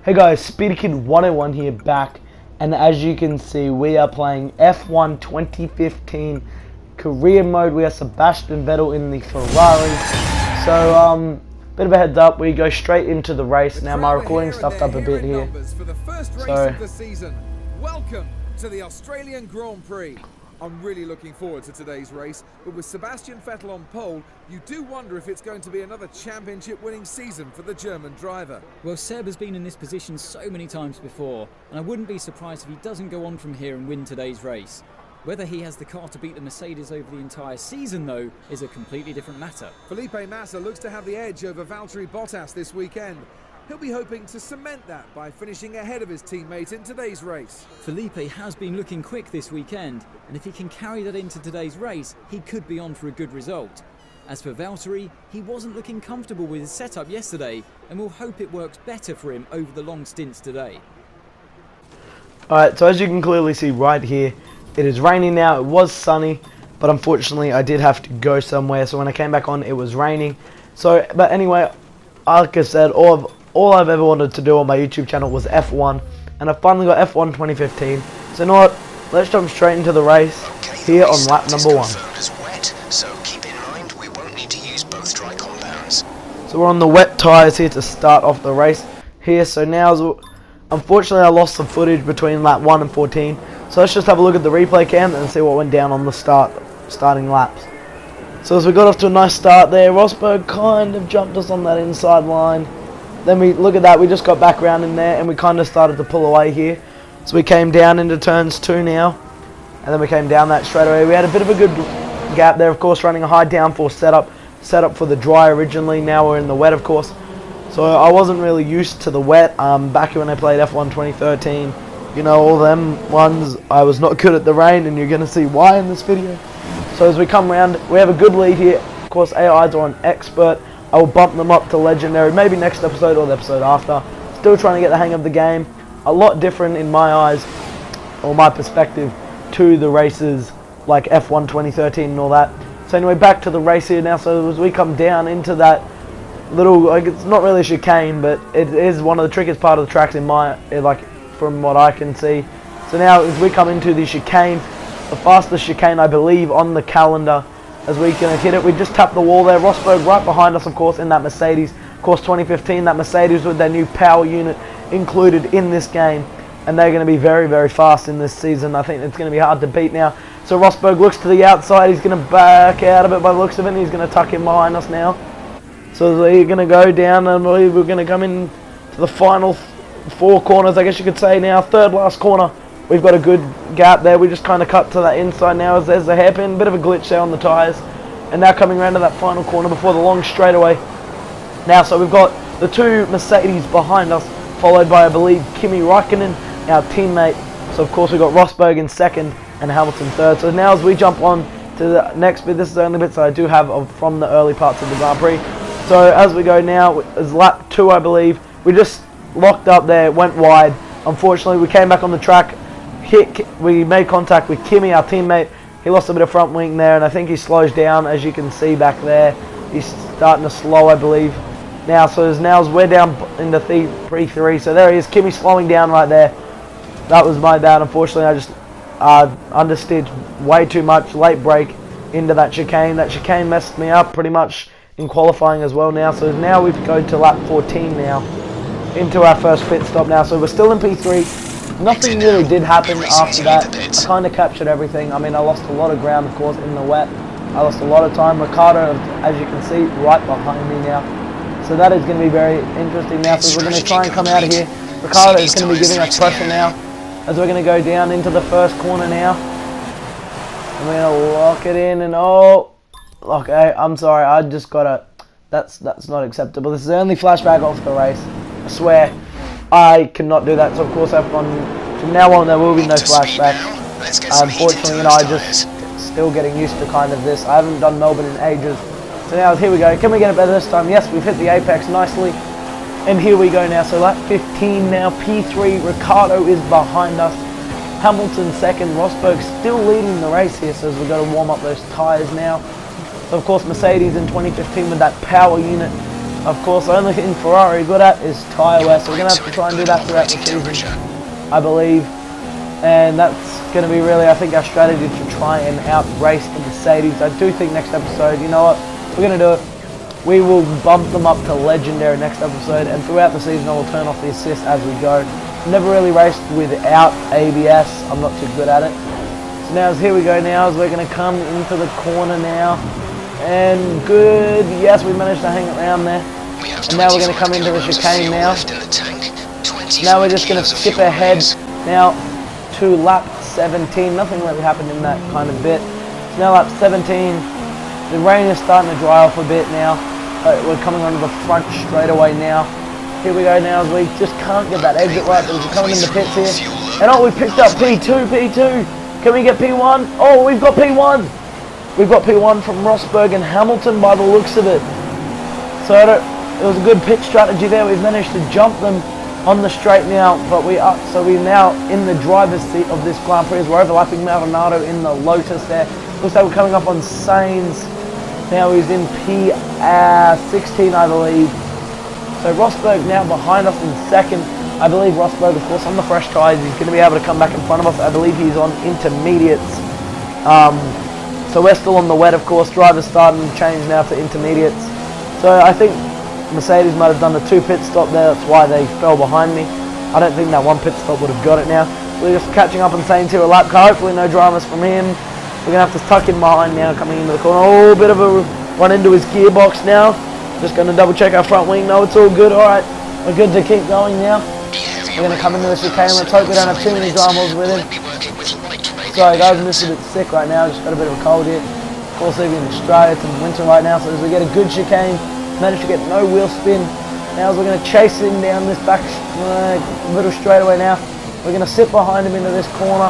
Hey guys, SpeederKid101 here back, and as you can see, we are playing F1 2015 career mode. We have Sebastian Vettel in the Ferrari. So, bit of a heads up, we go straight into the race. Now my recording stuffed up a bit here. For the first race of the season. Welcome to the Australian Grand Prix. I'm really looking forward to today's race, but with Sebastian Vettel on pole, you do wonder if it's going to be another championship-winning season for the German driver. Well, Seb has been in this position so many times before, and I wouldn't be surprised if he doesn't go on from here and win today's race. Whether he has the car to beat the Mercedes over the entire season, though, is a completely different matter. Felipe Massa looks to have the edge over Valtteri Bottas this weekend. He'll be hoping to cement that by finishing ahead of his teammate in today's race. Felipe has been looking quick this weekend, and if he can carry that into today's race, he could be on for a good result. As for Valtteri, he wasn't looking comfortable with his setup yesterday, and we'll hope it works better for him over the long stints today. Alright, so as you can clearly see right here, it is raining now. It was sunny, but unfortunately I did have to go somewhere, so when I came back on it was raining. So, but anyway, like I said, all I've ever wanted to do on my YouTube channel was F1, and I finally got F1 2015. So you know what, let's jump straight into the race here on lap number 1. So keep in mind we won't need to use both dry compounds. So we're on the wet tyres here to start off the race here. So now, unfortunately I lost some footage between lap 1 and 14. So let's just have a look at the replay cam and see what went down on the starting laps. So as we got off to a nice start there, Rosberg kind of jumped us on that inside line. Then we look at that, we just got back around in there and we kind of started to pull away here. So we came down into turns 2 now, and then we came down that straight away. We had a bit of a good gap there, of course, running a high downforce setup for the dry originally. Now we're in the wet, of course. So I wasn't really used to the wet. Back when I played F1 2013, you know, all them ones, I was not good at the rain, and you're going to see why in this video. So as we come around, we have a good lead here. Of course, AIs are on expert. I will bump them up to legendary, maybe next episode or the episode after. Still trying to get the hang of the game. A lot different in my eyes, or my perspective, to the races like F1 2013 and all that. So anyway, back to the race here now. So as we come down into that little, like, it's not really a chicane, but it is one of the trickiest part of the tracks in my, like, from what I can see. So now as we come into the chicane, the fastest chicane I believe on the calendar, as we can hit it, we just tapped the wall there. Rosberg right behind us, of course, in that Mercedes. Of course, 2015, that Mercedes with their new power unit included in this game. And they're going to be very, very fast in this season. I think it's going to be hard to beat now. So Rosberg looks to the outside. He's going to back out of it by the looks of it. And he's going to tuck in behind us now. So we're going to go down, and we're going to come in to the final 4 corners, I guess you could say now. Third last corner. We've got a good gap there. We just kind of cut to that inside now as there's a hairpin. Bit of a glitch there on the tyres. And now coming around to that final corner before the long straightaway. Now, so we've got the 2 Mercedes behind us, followed by, I believe, Kimi Räikkönen, our teammate. So, of course, we've got Rosberg in 2nd and Hamilton 3rd. So now as we jump on to the next bit, this is the only bits I do have from the early parts of the Grand Prix. So as we go now, it's lap 2, I believe. We just locked up there, went wide. Unfortunately, we came back on the track. We made contact with Kimi, our teammate. He lost a bit of front wing there, and I think he slows down, as you can see back there. He's starting to slow, I believe. Now, so as we're down into P3, so there he is, Kimi slowing down right there. That was my bad, unfortunately. I just understeered way too much, late brake into that chicane. That chicane messed me up pretty much in qualifying as well now. So now we go to lap 14 now, into our first pit stop now. So we're still in P3. Nothing really did happen after that. I kind of captured everything. I mean, I lost a lot of ground, of course, in the wet. I lost a lot of time. Ricardo, as you can see, right behind me now. So that is going to be very interesting now. So we're going to try and come out of here. Ricardo is going to be giving us pressure now, as we're going to go down into the first corner now. I'm going to lock it in, and okay, I'm sorry. I just got to. That's not acceptable. This is the only flashback off the race. I swear. I cannot do that, so of course from now on there will be no flashback. Unfortunately, you know, I just still getting used to kind of this. I haven't done Melbourne in ages. So now here we go. Can we get it better this time? Yes, we've hit the apex nicely. And here we go now. So lap 15 now, P3, Ricardo is behind us. Hamilton 2nd, Rosberg still leading the race here, so we've got to warm up those tyres now. So of course Mercedes in 2015 with that power unit of course, the only thing Ferrari are good at is tyre wear, so we're going to have to try and do that throughout the season, I believe. And that's going to be really, I think, our strategy to try and out-race the Mercedes. I do think next episode, you know what, we're going to do it. We will bump them up to legendary next episode, and throughout the season I will turn off the assist as we go. Never really raced without ABS, I'm not too good at it. So now, here we go now, as we're going to come into the corner now. And good, yes, we managed to hang around there. And now we're going to come into the chicane now. Now we're just going to skip ahead now to lap 17. Nothing really happened in that kind of bit. So now lap 17, the rain is starting to dry off a bit now. We're coming onto the front straight away now. Here we go now, as we just can't get that exit right, but we're coming in the pits here. And oh, we picked up P2. Can we get P1? Oh, we've got P1. We've got P1 from Rosberg and Hamilton by the looks of it. So it was a good pit strategy there. We've managed to jump them on the straight now, but we're now in the driver's seat of this Grand Prix as we're overlapping Maldonado in the Lotus there. Looks like we're coming up on Sainz. Now he's in P16, I believe. So Rosberg now behind us in second. I believe Rosberg, of course, on the fresh tyres, he's going to be able to come back in front of us. I believe he's on intermediates. So we're still on the wet, of course. Drivers starting to change now to intermediates. So I think Mercedes might have done the 2 pit stop there. That's why they fell behind me. I don't think that 1 pit stop would have got it now. We're just catching up and saying to a lap car. Hopefully no dramas from him. We're going to have to tuck in behind now, coming into the corner. Oh, bit of a run into his gearbox now. Just going to double check our front wing. No, it's all good. Alright, we're good to keep going now. We're going to come into the chicane. Let's hope we don't have too many dramas with him. Sorry guys, I'm just a bit sick right now. Just got a bit of a cold here. Of course, even in Australia, it's in winter right now. So as we get a good chicane, managed to get no wheel spin. Now as we're going to chase him down this back little straightaway now. We're going to sit behind him into this corner.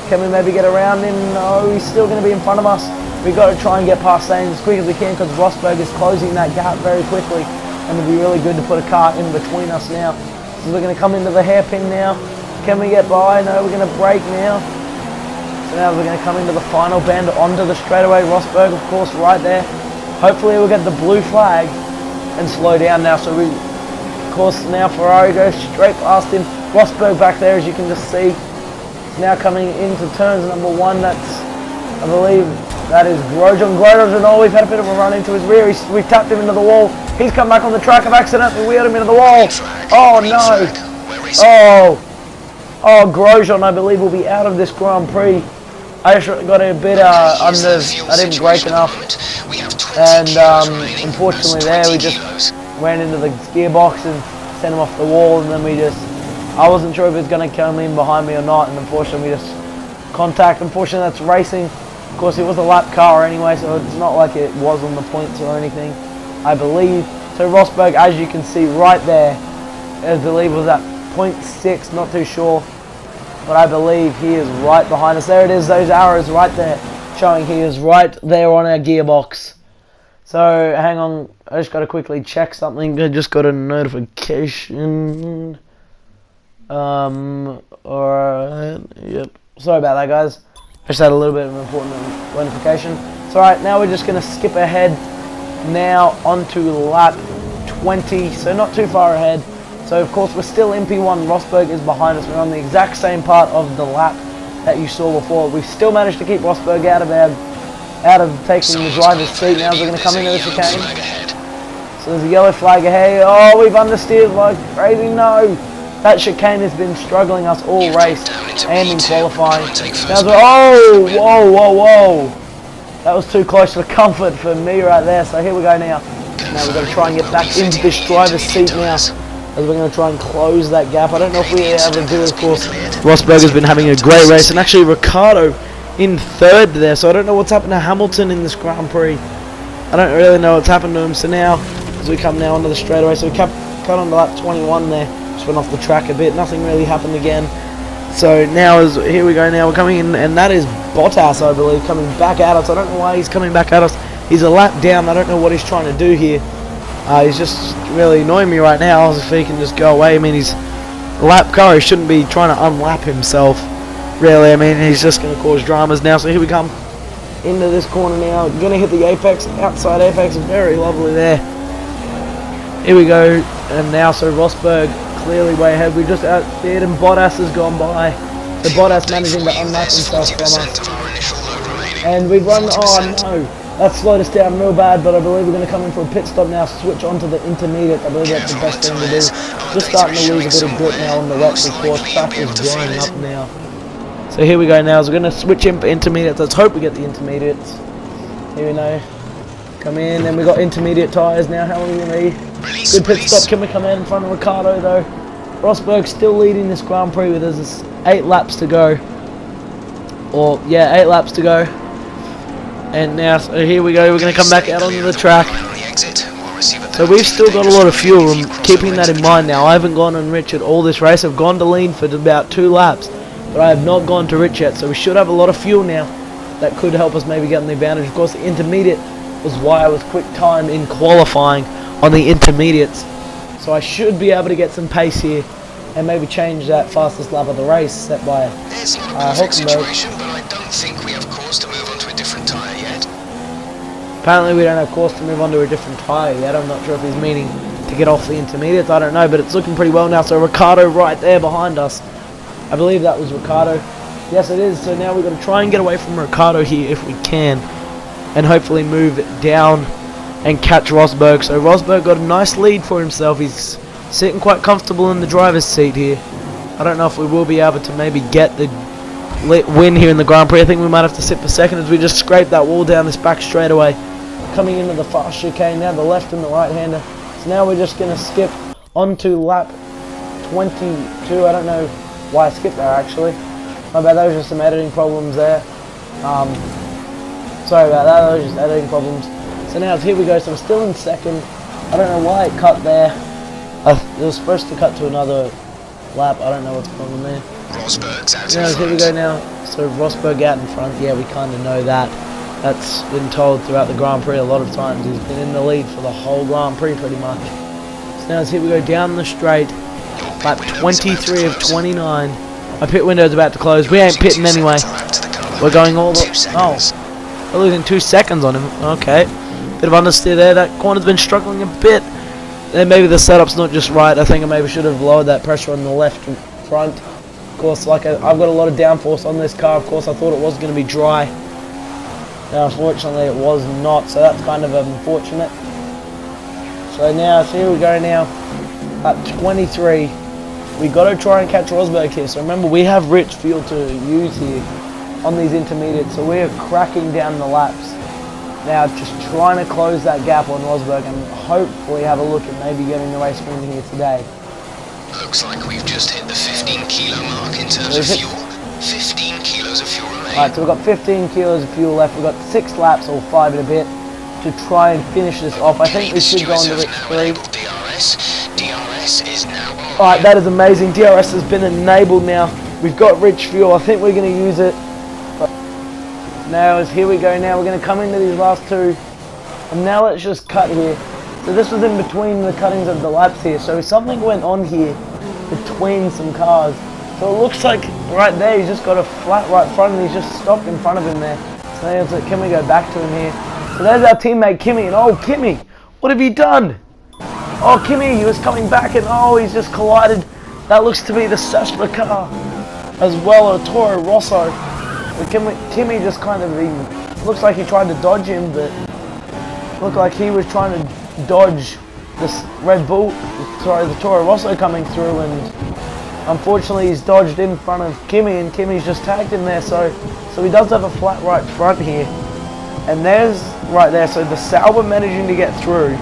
Can we maybe get around him? No, he's still going to be in front of us. We've got to try and get past Sainz as quick as we can because Rosberg is closing that gap very quickly. And it'll be really good to put a car in between us now. So we're going to come into the hairpin now. Can we get by? No, we're going to brake now. So now we're going to come into the final bend onto the straightaway. Rosberg, of course, right there. Hopefully we'll get the blue flag and slow down now. So we, of course, now Ferrari goes straight past him. Rosberg back there, as you can just see. Now coming into turns number 1, that's, I believe, that is Grosjean. Oh, we've had a bit of a run into his rear. We've tapped him into the wall. He's come back on the track. I've accidentally wheeled him into the wall. Oh, no. Oh, Grosjean, I believe, will be out of this Grand Prix. I just got a bit I didn't brake enough. And unfortunately there, we just ran into the gearbox and sent him off the wall. And then I wasn't sure if he was going to come in behind me or not, and unfortunately we just contact. Unfortunately that's racing. Of course it was a lap car anyway, so it's not like it was on the points or anything, I believe. So Rosberg, as you can see right there, I believe was at 0.6, not too sure, but I believe he is right behind us. There it is, those arrows right there, showing he is right there on our gearbox. So hang on, I just got to quickly check something. I just got a notification. Alright, yep. Sorry about that, guys. I just had a little bit of an important notification. So alright, now we're just going to skip ahead now onto lap 20, so not too far ahead. So of course we're still in P1, Rosberg is behind us. We're on the exact same part of the lap that you saw before. We've still managed to keep Rosberg out of taking the driver's seat. Now we're going to come into the chicane. So there's a yellow flag ahead. Oh, we've understeered like crazy. No. That chicane has been struggling us all race and in qualifying. Now, whoa. That was too close to the comfort for me right there. So here we go now. Now we're going to try and get back into this driver's seat now. As we're going to try and close that gap. I don't know if we ever do, of course. Rosberg has been having a great race. And actually Ricciardo in third there. So I don't know what's happened to Hamilton in this Grand Prix. I don't really know what's happened to him. So now, as we come now onto the straightaway. So we cut onto lap 21 there. Just went off the track a bit. Nothing really happened again. So now, here we go now. We're coming in. And that is Bottas, I believe, coming back at us. I don't know why he's coming back at us. He's a lap down. I don't know what he's trying to do here. He's just really annoying me right now. If he can just go away. I mean, he's a lap car. He shouldn't be trying to unlap himself. Really, I mean, he's just going to cause dramas now. So here we come into this corner now. Going to hit the apex. Outside apex. Very lovely there. Here we go, and now so Rosberg clearly way ahead. We just outdid and Bottas has gone by. So Bottas managing to unlap himself from us. And we've run, oh no, that slowed us down real bad, but I believe we're going to come in for a pit stop now, switch on to the intermediate. I believe that's the best thing to do. Just starting to lose a bit of grip now on the wet course. Track is drying up now. So here we go now, so we're going to switch in for intermediates. Let's hope we get the intermediates. Here we know. Come in, and we got intermediate tyres now. How long are we going to be? Good pit stop. Can we come in front of Ricardo though? Rosberg still leading this Grand Prix with us 8 laps to go. Or yeah, 8 laps to go. And now, so here we go. We're going to come back out onto the track. So we've still got a lot of fuel. I'm keeping that in mind now. I haven't gone on Richard all this race. I've gone to lean for about 2 laps, but I have not gone to Rich yet. So we should have a lot of fuel now. That could help us maybe get the advantage. Of course, the intermediate was why I was quick time in qualifying on the intermediates. So I should be able to get some pace here and maybe change that fastest lap of the race set by Hulkenberg. But I don't think we have cause to move on to a different tyre yet. Apparently we don't have course to move on to a different tyre yet. I'm not sure if he's meaning to get off the intermediates. I don't know, but it's looking pretty well now. So Ricardo right there behind us. I believe that was Ricardo. Yes, it is. So now we've got to try and get away from Ricardo here if we can, and hopefully move down and catch Rosberg. So Rosberg got a nice lead for himself. He's sitting quite comfortable in the driver's seat here. I don't know if we will be able to maybe get the win here in the Grand Prix. I think we might have to sit for second as we just scrape that wall down this back straightaway. Coming into the fast chicane now, the left and the right hander. So now we're just going to skip onto lap 22. I don't know why I skipped there actually. My bad, those are some editing problems there. Sorry about that, those are just editing problems. So now here we go, so we're still in second. I don't know why it cut there. It was supposed to cut to another lap. I don't know what's going on there. Rosberg's out in Now, front. here we go now. So Rosberg out in front. Yeah, we kind of know that. That's been told throughout the Grand Prix a lot of times. He's been in the lead for the whole Grand Prix pretty much. So now here we go down the straight. Lap 23 of 29. My pit window is about to close. We ain't pitting anyway. We're going all the... Oh, we're losing 2 seconds on him. Okay. Bit of understeer there. That corner's been struggling a bit. Then maybe the setup's not just right. I think I maybe should have lowered that pressure on the left front. Of course, like I've got a lot of downforce on this car. Of course, I thought it was going to be dry. Now, unfortunately, it was not. So that's kind of unfortunate. So now, so here we go now. At 23. We got to try and catch Rosberg here. So remember, we have rich fuel to use here on these intermediates. So we're cracking down the laps. Now just trying to close that gap on Rosberg and hopefully have a look at maybe getting the race win here today. Looks like we've just hit the 15 kilo mark in terms of fuel. 15 kilos of fuel remaining. Alright, so we've got 15 kilos of fuel left. We've got 6 laps or 5 and a bit to try and finish this off. I think we should go on to Rich 3. DRS is now on. Alright, that is amazing. DRS has been enabled now. We've got rich fuel. I think we're going to use it. Now, here we go now. We're going to come into these last 2. And now let's just cut here. So this was in between the cuttings of the laps here. So something went on here between some cars. So it looks like right there he's just got a flat right front and he's just stopped in front of him there. So there's like, can we go back to him here? So there's our teammate Kimi. And oh, Kimi, what have you done? Oh, Kimi, he was coming back and oh, he's just collided. That looks to be the Sastra car as well, a Toro Rosso. But Kimi just kind of, looks like he tried to dodge him, but looked like he was trying to dodge this Red Bull, sorry, the Toro Rosso coming through, and unfortunately he's dodged in front of Kimi, and Kimi's just tagged him there, so he does have a flat right front here. And there's, right there, so the Sauber managing to get through.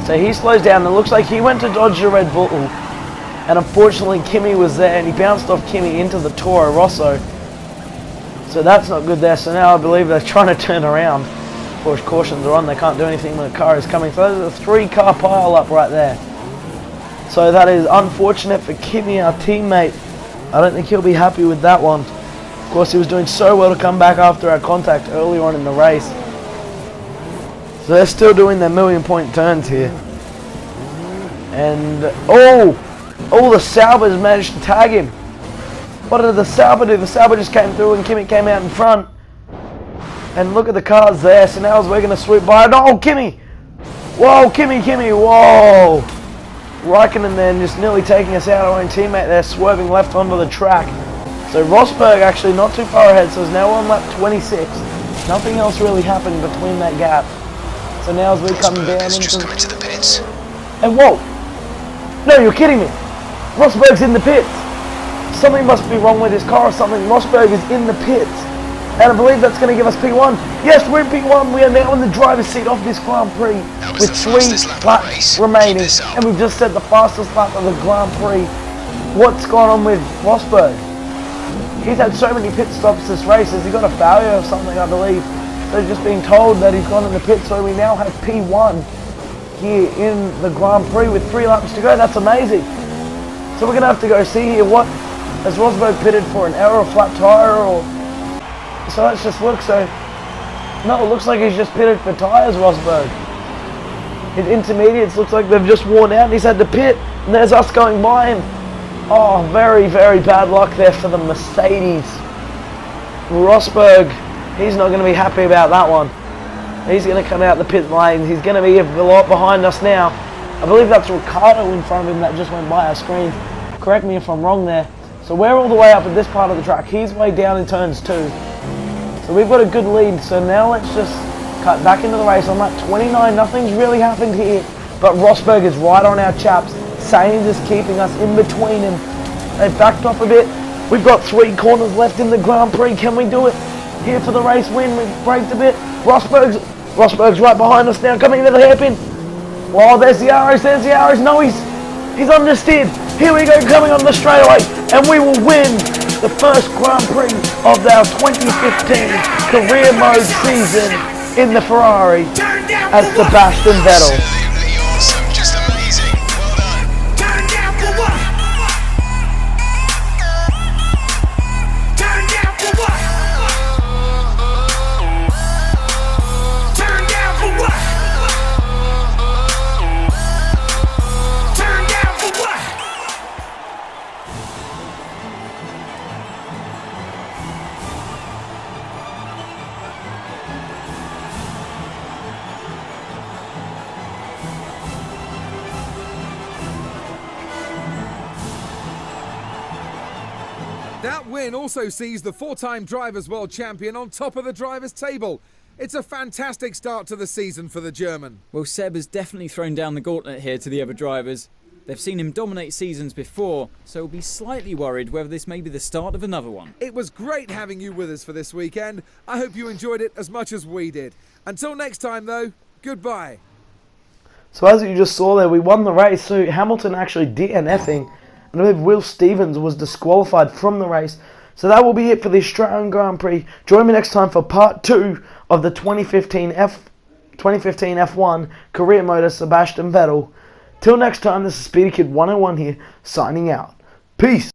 So he slows down, and it looks like he went to dodge the Red Bull, and unfortunately Kimi was there, and he bounced off Kimi into the Toro Rosso. So that's not good there. So now I believe they're trying to turn around. Of course, cautions are on. They can't do anything when a car is coming. So there's a 3-car pile up right there. So that is unfortunate for Kimi, our teammate. I don't think he'll be happy with that one. Of course, he was doing so well to come back after our contact earlier on in the race. So they're still doing their million-point turns here. And, oh, the Saubers managed to tag him. What did the Sauber do? The Sauber just came through and Kimi came out in front. And look at the cars there. So now we're going to swoop by. Oh, Kimi! Whoa, Kimmy, whoa! Raikkonen then just nearly taking us out. Our own teammate there, swerving left onto the track. So Rosberg actually not too far ahead, so is now on lap 26. Nothing else really happened between that gap. So now as we come down just come into the pits. And whoa! No, you're kidding me! Rosberg's in the pits! Something must be wrong with his car or something. Rosberg is in the pits. And I believe that's going to give us P1. Yes, we're in P1. We are now in the driver's seat of this Grand Prix with 3 laps remaining. And we've just set the fastest lap of the Grand Prix. What's going on with Rosberg? He's had so many pit stops this race. Has he got a failure or something, I believe? So just being told that he's gone in the pit. So we now have P1 here in the Grand Prix with 3 laps to go. That's amazing. So we're going to have to go see here what has Rosberg pitted for, an error, a flat tyre, or... So let's just look. So, no, it looks like he's just pitted for tyres, Rosberg. His intermediates looks like they've just worn out and he's had to pit. And there's us going by him. Oh, very, very bad luck there for the Mercedes. Rosberg, he's not going to be happy about that one. He's going to come out the pit lane. He's going to be a lot behind us now. I believe that's Ricardo in front of him that just went by our screen. Correct me if I'm wrong there. So we're all the way up at this part of the track. He's way down in turns 2. So we've got a good lead. So now let's just cut back into the race on lap 29. Nothing's really happened here. But Rosberg is right on our chaps. Sainz is keeping us in between him. They've backed off a bit. We've got 3 corners left in the Grand Prix. Can we do it? Here for the race win. We've braked a bit. Rosberg's right behind us now, coming into the hairpin. Wow, there's the arrows. No, he's understeered. Here we go, coming on the straightaway, and we will win the first Grand Prix of our 2015 career mode season in the Ferrari as Sebastian Vettel. Absolutely awesome, just amazing. Well done. Turn down for what? Turn down for what? Turn down for what? Turn down for what? That win also sees the 4-time Drivers' World Champion on top of the drivers' table. It's a fantastic start to the season for the German. Well, Seb has definitely thrown down the gauntlet here to the other drivers. They've seen him dominate seasons before, so we'll be slightly worried whether this may be the start of another one. It was great having you with us for this weekend. I hope you enjoyed it as much as we did. Until next time, though, goodbye. So as you just saw there, we won the race. So Hamilton actually DNFing. And I believe Will Stevens was disqualified from the race. So that will be it for the Australian Grand Prix. Join me next time for part 2 of the 2015 F1 career mode Sebastian Vettel. Till next time, this is Speedy Kid 101 here, signing out. Peace.